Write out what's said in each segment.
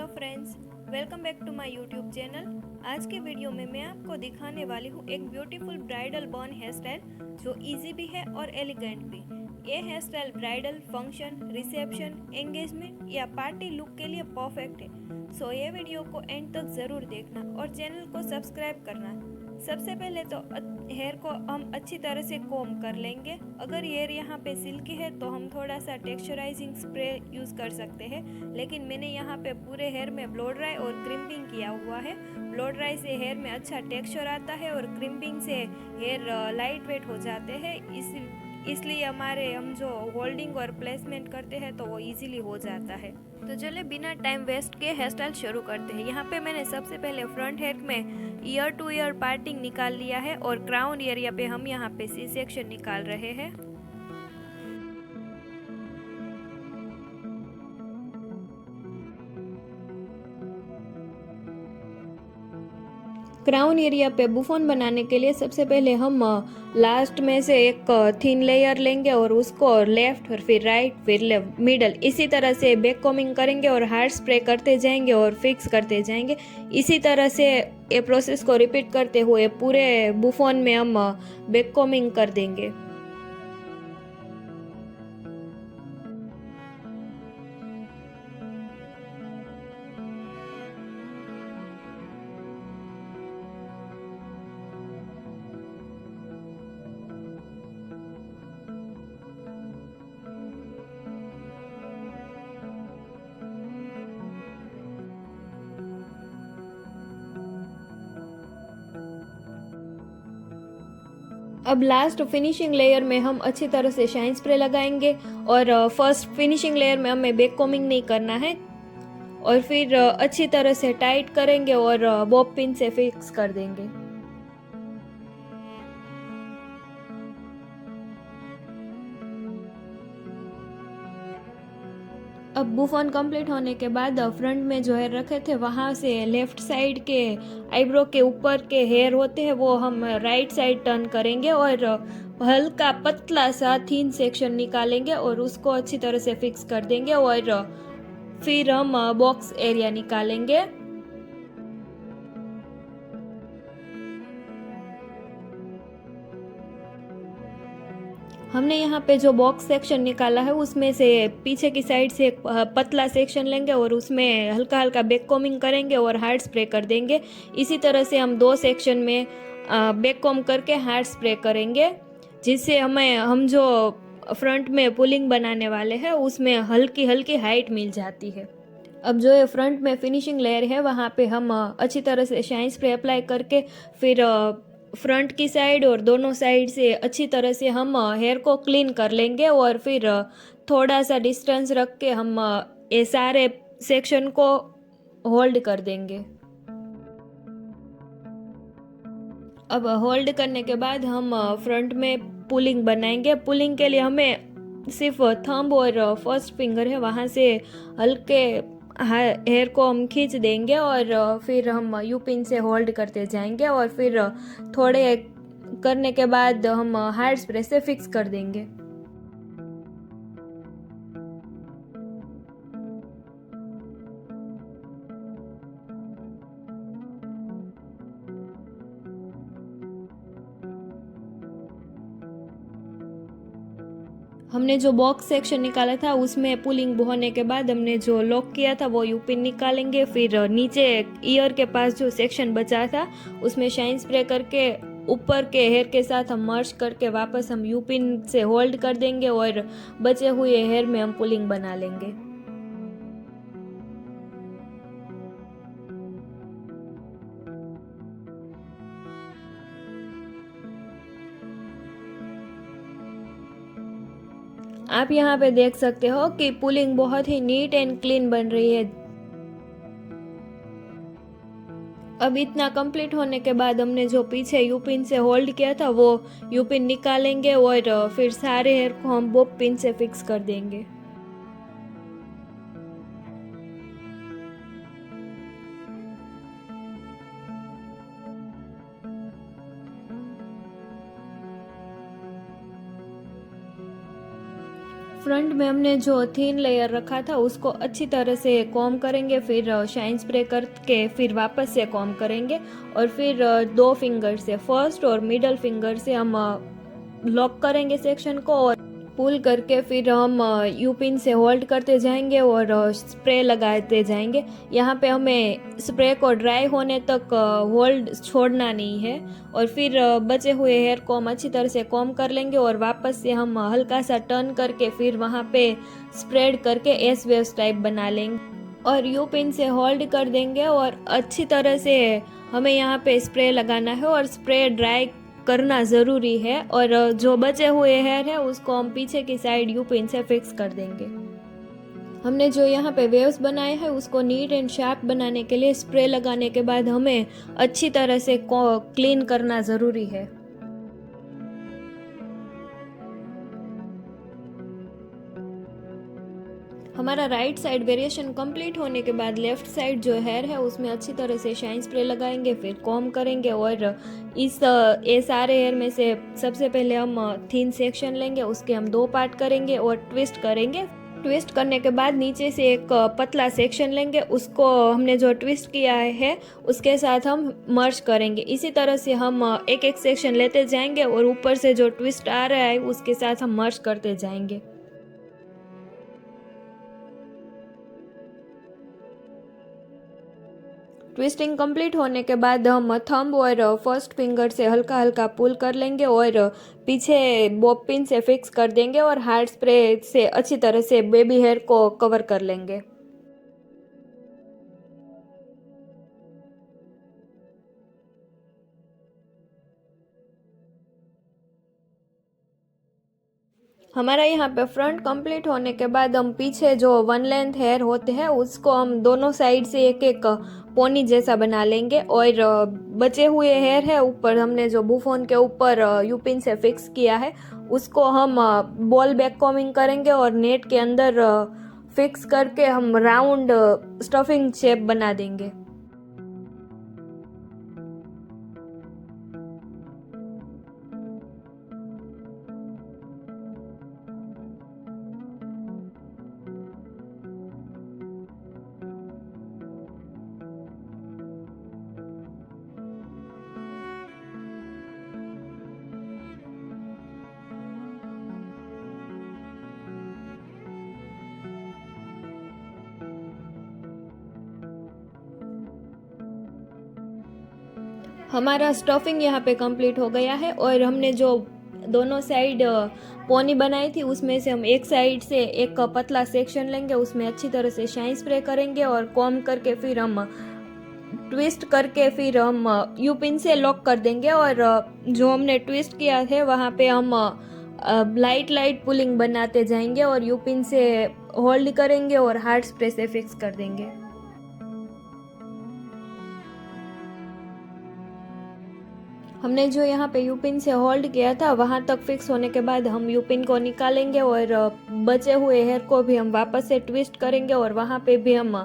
Friends, welcome back to my YouTube channel. आज के video में मैं आपको दिखाने वाली हूँ एक beautiful bridal bun hair style जो इजी भी है और एलिगेंट भी। ये hair style bridal function, reception, engagement या पार्टी लुक के लिए परफेक्ट है। सो ये वीडियो को एंड तक ज़रूर देखना और चैनल को सब्सक्राइब करना। सबसे पहले तो हेयर को हम अच्छी तरह से कोम कर लेंगे। अगर हेयर यहाँ पे सिल्की है तो हम थोड़ा सा टेक्सचराइजिंग स्प्रे यूज़ कर सकते हैं, लेकिन मैंने यहाँ पे पूरे हेयर में ब्लो ड्राई और क्रिम्पिंग किया हुआ है। ब्लो ड्राई से हेयर में अच्छा टेक्सचर आता है और क्रिम्पिंग से हेयर लाइट वेट हो जाते हैं। इसलिए हम जो होल्डिंग और प्लेसमेंट करते हैं तो वो इजीली हो जाता है। तो चलिए बिना टाइम वेस्ट के हेयर स्टाइल शुरू करते हैं। यहाँ पे मैंने सबसे पहले फ्रंट हेयर में ईयर टू ईयर पार्टिंग निकाल लिया है और क्राउन एरिया पे हम यहाँ पे सी सेक्शन निकाल रहे हैं। क्राउन एरिया पे बुफोन बनाने के लिए सबसे पहले हम लास्ट में से एक थिन लेयर लेंगे और उसको लेफ्ट और फिर राइट फिर लेफ्ट मिडल इसी तरह से बैक कॉमिंग करेंगे और हार्ड स्प्रे करते जाएंगे और फिक्स करते जाएंगे। इसी तरह से ये प्रोसेस को रिपीट करते हुए पूरे बुफोन में हम बैक कॉमिंग कर देंगे। अब लास्ट फिनिशिंग लेयर में हम अच्छी तरह से शाइन स्प्रे लगाएंगे और फर्स्ट फिनिशिंग लेयर में हमें बैक कॉमिंग नहीं करना है और फिर अच्छी तरह से टाइट करेंगे और बॉब पिन से फिक्स कर देंगे। अब बुफॉन कंप्लीट होने के बाद फ्रंट में जो हेयर रखे थे वहाँ से लेफ्ट साइड के आईब्रो के ऊपर के हेयर होते हैं वो हम राइट साइड टर्न करेंगे और हल्का पतला सा थीन सेक्शन निकालेंगे और उसको अच्छी तरह से फिक्स कर देंगे और फिर हम बॉक्स एरिया निकालेंगे। हमने यहाँ पे जो बॉक्स सेक्शन निकाला है उसमें से पीछे की साइड से एक पतला सेक्शन लेंगे और उसमें हल्का हल्का बैक कॉमिंग करेंगे और हार्ड स्प्रे कर देंगे। इसी तरह से हम दो सेक्शन में बैक कॉम करके हार्ड स्प्रे करेंगे, जिससे हम जो फ्रंट में पुलिंग बनाने वाले हैं उसमें हल्की हल्की हाइट मिल जाती है। अब जो ये फ्रंट में फिनिशिंग लेयर है वहाँ पे हम अच्छी तरह से शाइन स्प्रे अप्लाई करके फिर फ्रंट की साइड और दोनों साइड से अच्छी तरह से हम हेयर को क्लीन कर लेंगे और फिर थोड़ा सा डिस्टेंस रख के हम ये सारे सेक्शन को होल्ड कर देंगे। अब होल्ड करने के बाद हम फ्रंट में पुलिंग बनाएंगे। पुलिंग के लिए हमें सिर्फ थंब और फर्स्ट फिंगर है वहाँ से हल्के हेयर को हम खींच देंगे और फिर हम यू पिन से होल्ड करते जाएंगे और फिर थोड़े करने के बाद हम हार्ड स्प्रे से फिक्स कर देंगे। हमने जो बॉक्स सेक्शन निकाला था उसमें पुलिंग होने के बाद हमने जो लॉक किया था वो यू पिन निकालेंगे। फिर नीचे ईयर के पास जो सेक्शन बचा था उसमें शाइन स्प्रे करके ऊपर के हेयर के साथ हम मर्ज करके वापस हम यू पिन से होल्ड कर देंगे और बचे हुए हेयर में हम पुलिंग बना लेंगे। आप यहाँ पे देख सकते हो कि पुलिंग बहुत ही नीट एंड क्लीन बन रही है। अब इतना कंप्लीट होने के बाद हमने जो पीछे यू पिन से होल्ड किया था वो यू पिन निकालेंगे और फिर सारे हेयर को हम बॉब पिन से फिक्स कर देंगे। फ्रंट में हमने जो थिन लेयर रखा था उसको अच्छी तरह से कॉम करेंगे, फिर शाइन स्प्रे करके फिर वापस से कॉम करेंगे और फिर 2 फिंगर से, फर्स्ट और मिडल फिंगर से हम लॉक करेंगे सेक्शन को और पुल करके फिर हम यू पिन से होल्ड करते जाएंगे और स्प्रे लगाते जाएंगे। यहाँ पे हमें स्प्रे को ड्राई होने तक होल्ड छोड़ना नहीं है और फिर बचे हुए हेयर को हम अच्छी तरह से कॉम कर लेंगे और वापस से हम हल्का सा टर्न करके फिर वहाँ पे स्प्रेड करके एस वेव्स टाइप बना लेंगे और यू पिन से होल्ड कर देंगे और अच्छी तरह से हमें यहाँ पे स्प्रे लगाना है और स्प्रे ड्राई करना ज़रूरी है। और जो बचे हुए हेयर है उसको हम पीछे की साइड यू पिन से फिक्स कर देंगे। हमने जो यहाँ पे वेव्स बनाए हैं उसको नीट एंड शार्प बनाने के लिए स्प्रे लगाने के बाद हमें अच्छी तरह से क्लीन करना ज़रूरी है। हमारा राइट साइड वेरिएशन कंप्लीट होने के बाद लेफ्ट साइड जो हेयर है उसमें अच्छी तरह से शाइन स्प्रे लगाएंगे, फिर कॉम करेंगे और ये सारे हेयर में से सबसे पहले हम थिन सेक्शन लेंगे, उसके हम 2 पार्ट करेंगे और ट्विस्ट करेंगे। ट्विस्ट करने के बाद नीचे से एक पतला सेक्शन लेंगे, उसको हमने जो ट्विस्ट किया है उसके साथ हम मर्ज करेंगे। इसी तरह से हम एक एक सेक्शन लेते जाएंगे और ऊपर से जो ट्विस्ट आ रहा है उसके साथ हम मर्ज करते जाएंगे। ट्विस्टिंग कंप्लीट होने के बाद हम थंब और फर्स्ट फिंगर से हल्का हल्का पुल कर लेंगे और पीछे बॉब पिन से फिक्स कर देंगे और हार्ड स्प्रे से अच्छी तरह से बेबी हेयर को कवर कर लेंगे। हमारा यहाँ पे फ्रंट कंप्लीट होने के बाद हम पीछे जो 1 लेंथ हेयर होते हैं उसको हम दोनों साइड से एक एक पोनी जैसा बना लेंगे और बचे हुए हेयर है ऊपर हमने जो बुफोन के ऊपर यूपिन से फिक्स किया है उसको हम बॉल बैक कॉमिंग करेंगे और नेट के अंदर फिक्स करके हम राउंड स्टफिंग शेप बना देंगे। हमारा स्टफिंग यहाँ पे कंप्लीट हो गया है और हमने जो दोनों साइड पोनी बनाई थी उसमें से हम एक साइड से एक पतला सेक्शन लेंगे, उसमें अच्छी तरह से शाइन स्प्रे करेंगे और कॉम करके फिर हम ट्विस्ट करके फिर हम यू पिन से लॉक कर देंगे और जो हमने ट्विस्ट किया है वहाँ पे हम लाइट लाइट पुलिंग बनाते जाएंगे और यू पिन से होल्ड करेंगे और हार्ड स्प्रे से फिक्स कर देंगे। हमने जो यहाँ पे यू पिन से होल्ड किया था वहाँ तक फिक्स होने के बाद हम यू पिन को निकालेंगे और बचे हुए हेयर को भी हम वापस से ट्विस्ट करेंगे और वहाँ पे भी हम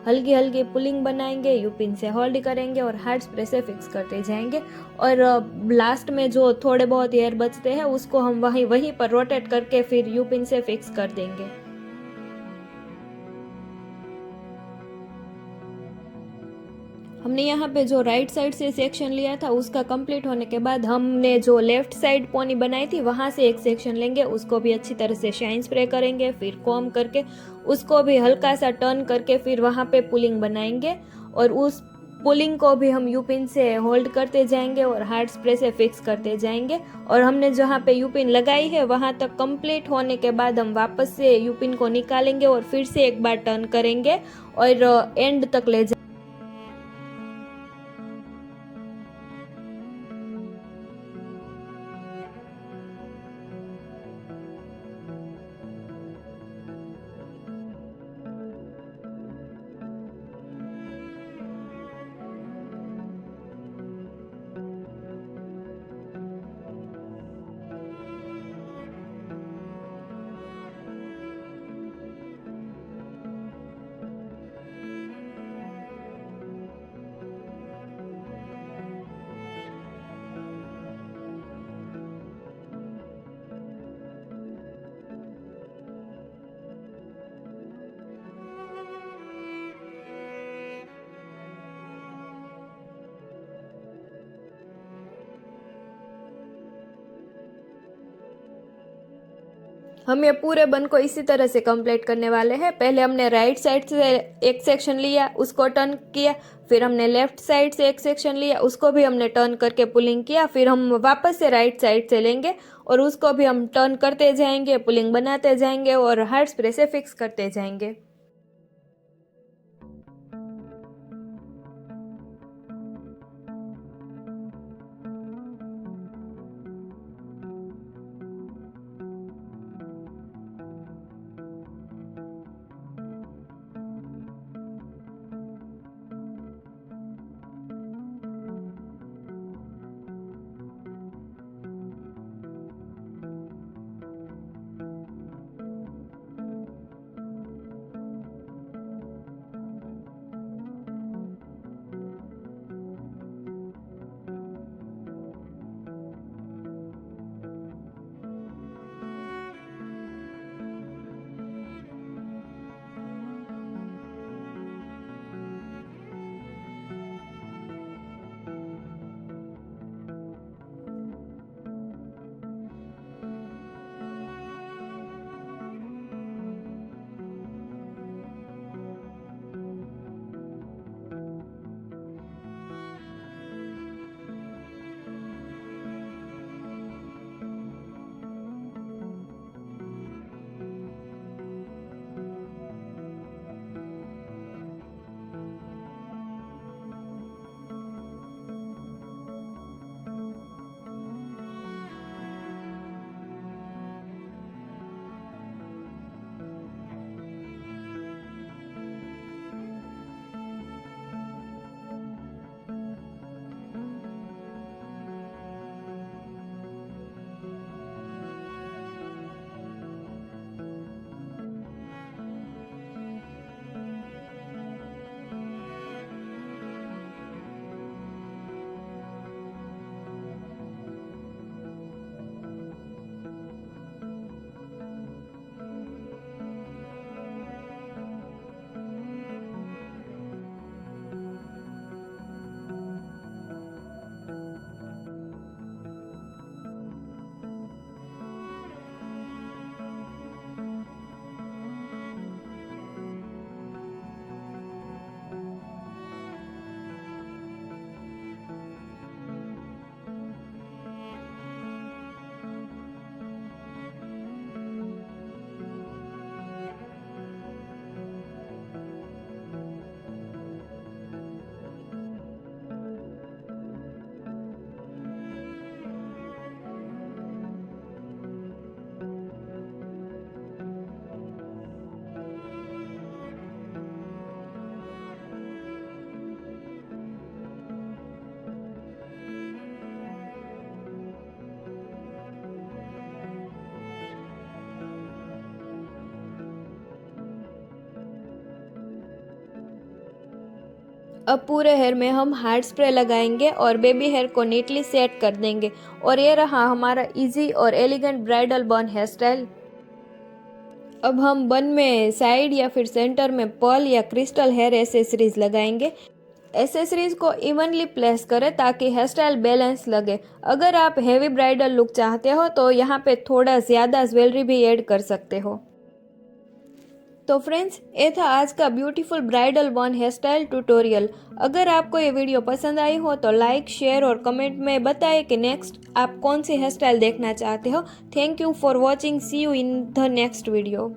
हल्की हल्की पुलिंग बनाएंगे, यू पिन से होल्ड करेंगे और हार्ड स्प्रे से फिक्स करते जाएंगे और लास्ट में जो थोड़े बहुत हेयर बचते हैं उसको हम वहीं पर रोटेट करके फिर यू पिन से फिक्स कर देंगे। हमने यहाँ पे जो राइट साइड से सेक्शन लिया था उसका कंप्लीट होने के बाद हमने जो लेफ्ट साइड पोनी बनाई थी वहाँ से एक सेक्शन लेंगे, उसको भी अच्छी तरह से शाइन स्प्रे करेंगे, फिर कॉम करके उसको भी हल्का सा टर्न करके फिर वहाँ पे पुलिंग बनाएंगे और उस पुलिंग को भी हम यू पिन से होल्ड करते जाएंगे और हार्ड स्प्रे से फिक्स करते जाएंगे और हमने जहाँ पे यू पिन लगाई है वहाँ तक कंप्लीट होने के बाद हम वापस से यू पिन को निकालेंगे और फिर से एक बार टर्न करेंगे और एंड तक ले हम ये पूरे बन को इसी तरह से कंप्लीट करने वाले हैं। पहले हमने राइट साइड से एक सेक्शन लिया, उसको टर्न किया, फिर हमने लेफ्ट साइड से एक सेक्शन लिया, उसको भी हमने टर्न करके पुलिंग किया, फिर हम वापस से राइट साइड से लेंगे और उसको भी हम टर्न करते जाएंगे, पुलिंग बनाते जाएंगे और हार्ड स्प्रे से फिक्स करते जाएंगे। अब पूरे हेयर में हम हार्ड स्प्रे लगाएंगे और बेबी हेयर को नीटली सेट कर देंगे। और ये रहा हमारा इजी और elegant bridal bun hair style. अब हम बन में साइड या फिर सेंटर में पर्ल या क्रिस्टल हेयर एसेसरीज लगाएंगे। एसेसरीज को इवनली प्लेस करें ताकि हेयर स्टाइल बैलेंस लगे। अगर आप हेवी ब्राइडल लुक चाहते हो तो यहाँ पे थोड़ा ज़्यादा ज्वेलरी भी ऐड कर सकते हो। तो फ्रेंड्स, ये था आज का beautiful bridal bun hair style tutorial. अगर आपको ये वीडियो पसंद आई हो तो लाइक, शेयर और कमेंट में बताएं कि नेक्स्ट आप कौन सी हेयर स्टाइल देखना चाहते हो। Thank you for watching. See you in the next video.